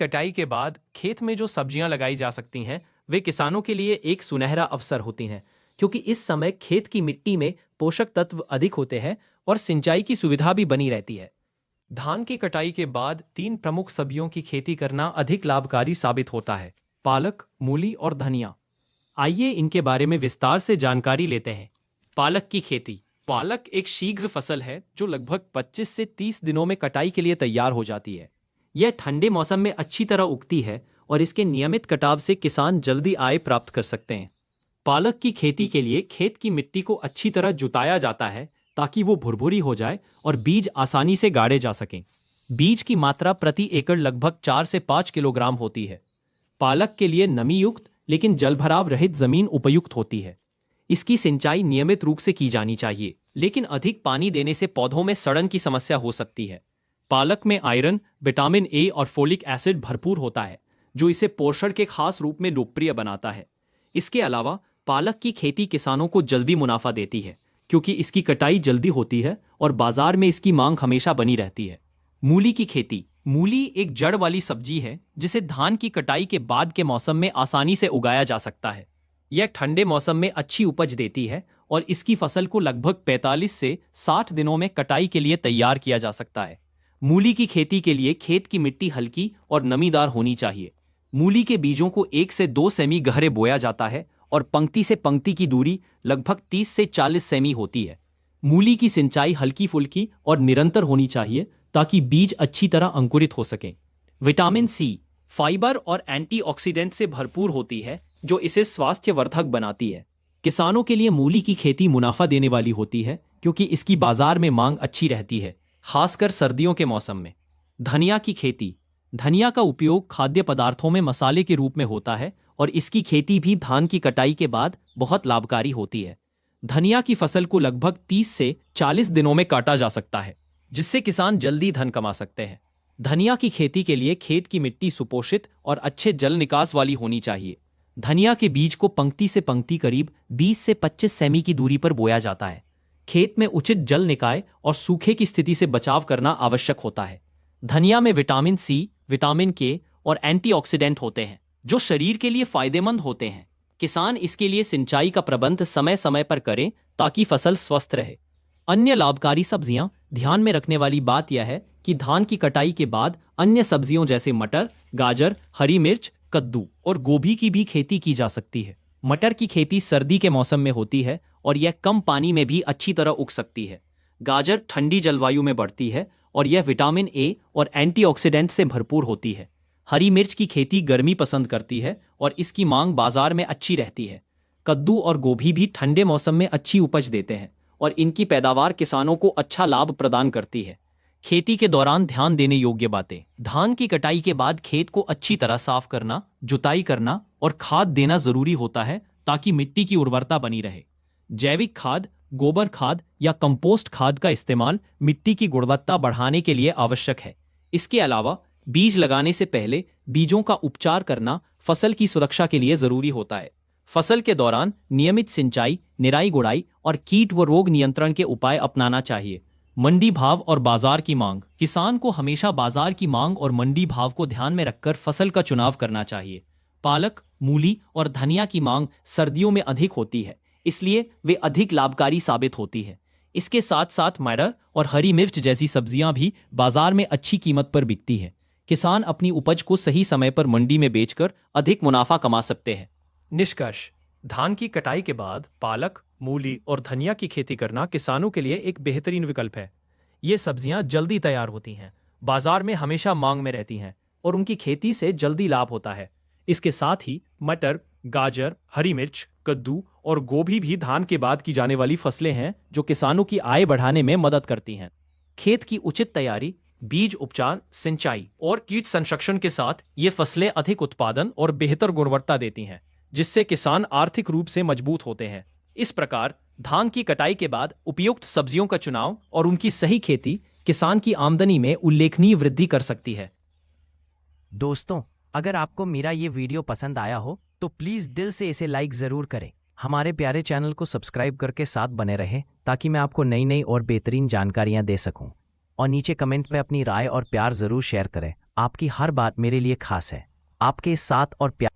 कटाई के बाद खेत में जो सब्जियां लगाई जा सकती हैं वे किसानों के लिए एक सुनहरा अवसर होती हैं, क्योंकि इस समय खेत की मिट्टी में पोषक तत्व अधिक होते हैं और सिंचाई की सुविधा भी बनी रहती है। धान की कटाई के बाद तीन प्रमुख सब्जियों की खेती करना अधिक लाभकारी साबित होता है: पालक, मूली और धनिया। आइए इनके बारे में विस्तार से जानकारी लेते हैं। पालक की खेती। पालक एक शीघ्र फसल है जो लगभग 25 से 30 दिनों में कटाई के लिए तैयार हो जाती है। यह ठंडे मौसम में अच्छी तरह उगती है और इसके नियमित कटाव से किसान जल्दी आय प्राप्त कर सकते हैं। पालक की खेती के लिए खेत की मिट्टी को अच्छी तरह जुताया जाता है ताकि वो भुरभुरी हो जाए और बीज आसानी से गाड़े जा सकें। बीज की मात्रा प्रति एकड़ लगभग 4 से 5 किलोग्राम होती है। पालक के लिए नमी युक्त लेकिन जलभराव रहित जमीन उपयुक्त होती है। इसकी सिंचाई नियमित रूप से की जानी चाहिए, लेकिन अधिक पानी देने से पौधों में सड़न की समस्या हो सकती है। पालक में आयरन, विटामिन ए और फोलिक एसिड भरपूर होता है, जो इसे पोषण के खास रूप में लोकप्रिय बनाता है। इसके अलावा पालक की खेती किसानों को जल्दी मुनाफा देती है, क्योंकि इसकी कटाई जल्दी होती है और बाजार में इसकी मांग हमेशा बनी रहती है। मूली की खेती। मूली एक जड़ वाली सब्जी है जिसे धान की कटाई के बाद के मौसम में आसानी से उगाया जा सकता है। यह ठंडे मौसम में अच्छी उपज देती है और इसकी फसल को लगभग 45 से 60 दिनों में कटाई के लिए तैयार किया जा सकता है। मूली की खेती के लिए खेत की मिट्टी हल्की और नमीदार होनी चाहिए। मूली के बीजों को 1 से 2 सेमी गहरे बोया जाता है और पंक्ति से पंक्ति की दूरी लगभग 30 से 40 सेमी होती है। मूली की सिंचाई हल्की फुल्की और निरंतर होनी चाहिए ताकि बीज अच्छी तरह अंकुरित हो सकें। विटामिन सी, फाइबर और एंटीऑक्सीडेंट से भरपूर होती है, जो इसे स्वास्थ्यवर्धक बनाती है। किसानों के लिए मूली की खेती मुनाफा देने वाली होती है, क्योंकि इसकी बाजार में मांग अच्छी रहती है, खासकर सर्दियों के मौसम में। धनिया की खेती। धनिया का उपयोग खाद्य पदार्थों में मसाले के रूप में होता है और इसकी खेती भी धान की कटाई के बाद बहुत लाभकारी होती है। धनिया की फसल को लगभग 30 से 40 दिनों में काटा जा सकता है, जिससे किसान जल्दी धन कमा सकते हैं। धनिया की खेती के लिए खेत की मिट्टी सुपोषित और अच्छे जल निकास वाली होनी चाहिए। धनिया के बीज को पंक्ति से पंक्ति करीब 20 से 25 सेमी की दूरी पर बोया जाता है। खेत में उचित जल निकाय और सूखे की स्थिति से बचाव करना आवश्यक होता है। धनिया में विटामिन सी, विटामिन के और एंटीऑक्सीडेंट होते हैं, जो शरीर के लिए फायदेमंद होते हैं। किसान इसके लिए सिंचाई का प्रबंध समय समय पर करें ताकि फसल स्वस्थ रहे। अन्य लाभकारी सब्जियां। ध्यान में रखने वाली बात यह है कि धान की कटाई के बाद अन्य सब्जियों जैसे मटर, गाजर, हरी मिर्च, कद्दू और गोभी की भी खेती की जा सकती है। मटर की खेती सर्दी के मौसम में होती है और यह कम पानी में भी अच्छी तरह उग सकती है। गाजर ठंडी जलवायु में बढ़ती है और यह विटामिन ए और एंटीऑक्सीडेंट से भरपूर होती है। हरी मिर्च की खेती गर्मी पसंद करती है और इसकी मांग बाजार में अच्छी रहती है। कद्दू और गोभी भी ठंडे मौसम में अच्छी उपज देते हैं और इनकी पैदावार किसानों को अच्छा लाभ प्रदान करती है। खेती के दौरान ध्यान देने योग्य बातें। धान की कटाई के बाद खेत को अच्छी तरह साफ करना, जुताई करना और खाद देना जरूरी होता है ताकि मिट्टी की उर्वरता बनी रहे। जैविक खाद, गोबर खाद या कंपोस्ट खाद का इस्तेमाल मिट्टी की गुणवत्ता बढ़ाने के लिए आवश्यक है। इसके अलावा बीज लगाने से पहले बीजों का उपचार करना फसल की सुरक्षा के लिए जरूरी होता है। फसल के दौरान नियमित सिंचाई, निराई गुड़ाई और कीट व रोग नियंत्रण के उपाय अपनाना चाहिए। मंडी भाव और बाजार की मांग। किसान को हमेशा बाजार की मांग और मंडी भाव को ध्यान में रखकर फसल का चुनाव करना चाहिए। पालक, मूली और धनिया की मांग सर्दियों में अधिक होती है, इसलिए वे अधिक लाभकारी साबित होती है। इसके साथ साथ मटर और हरी मिर्च जैसी सब्जियां भी बाजार में अच्छी कीमत पर बिकती है। किसान अपनी उपज को सही समय पर मंडी में बेचकर अधिक मुनाफा कमा सकते हैं। निष्कर्ष। धान की कटाई के बाद पालक, मूली और धनिया की खेती करना किसानों के लिए एक बेहतरीन विकल्प है। ये सब्जियां जल्दी तैयार होती हैं, बाजार में हमेशा मांग में रहती हैं और उनकी खेती से जल्दी लाभ होता है। इसके साथ ही मटर, गाजर, हरी मिर्च, कद्दू और गोभी भी धान के बाद की जाने वाली फसलें हैं जो किसानों की आय बढ़ाने में मदद करती हैं। खेत की उचित तैयारी, बीज उपचार, सिंचाई और कीट संरक्षण के साथ ये फसलें अधिक उत्पादन और बेहतर गुणवत्ता देती हैं, जिससे किसान आर्थिक रूप से मजबूत होते हैं। इस प्रकार धान की कटाई के बाद उपयुक्त सब्जियों का चुनाव और उनकी सही खेती किसान की आमदनी में उल्लेखनीय वृद्धि कर सकती है। दोस्तों, अगर आपको मेरा ये वीडियो पसंद आया हो तो प्लीज़ दिल से इसे लाइक ज़रूर करें। हमारे प्यारे चैनल को सब्सक्राइब करके साथ बने रहें ताकि मैं आपको नई नई और बेहतरीन जानकारियाँ दे सकूँ। और नीचे कमेंट में अपनी राय और प्यार ज़रूर शेयर करें। आपकी हर बात मेरे लिए खास है। आपके साथ और प्यार